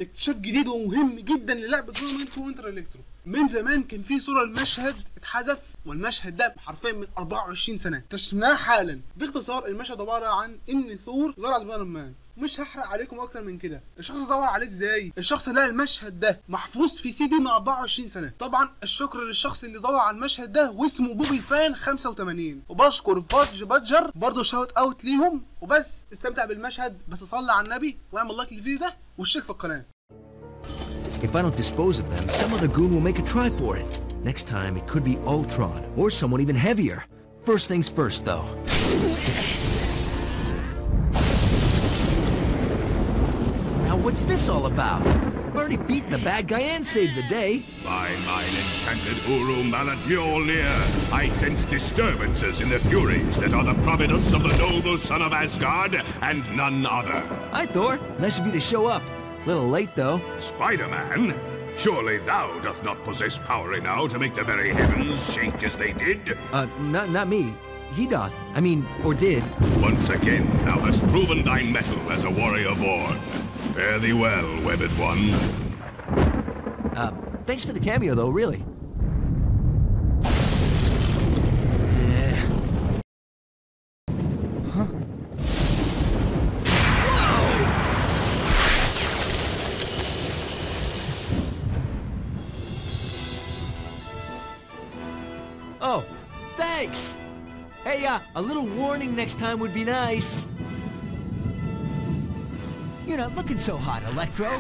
اكتشاف جديد ومهم جدا للعبة تورنمنت وينتر الكترو. من زمان كان في صورة المشهد اتحذف، والمشهد ده حرفيا من 24 سنة اكتشفناه حالا. باختصار المشهد عبارة عن ان ثور زرع سبايدر مان. مش هحرق عليكم اكتر من كده. الشخص دور عليه ازاي؟ الشخص لقى المشهد ده محفوظ في سي دي من 24 سنة. طبعا الشكر للشخص اللي دور على المشهد ده واسمه بوبي فان 85. وبشكر فادج بادجر برضه شاوت اوت ليهم. وبس استمتع بالمشهد، بس صلي على النبي واعمل لايك للفيديو ده واشترك في القناة. If I don't dispose of them, some other goon will make a try for it. Next time, it could be Ultron, or someone even heavier. First things first, though. Now what's this all about? I've already beaten the bad guy and saved the day. By mine enchanted Uru Mallet Mjolnir, I sense disturbances in the Furies that are the providence of the noble son of Asgard and none other. Hi, Thor. Nice of you to show up. Little late, though. Spider-Man? Surely thou doth not possess power enow to make the very heavens shake as they did? Not me. He doth. I mean, or did. Once again, thou hast proven thy mettle as a warrior born. Fare thee well, webbed one. Thanks for the cameo, though, really. Huh? Oh, thanks! Hey, a little warning next time would be nice. You're not looking so hot, Electro.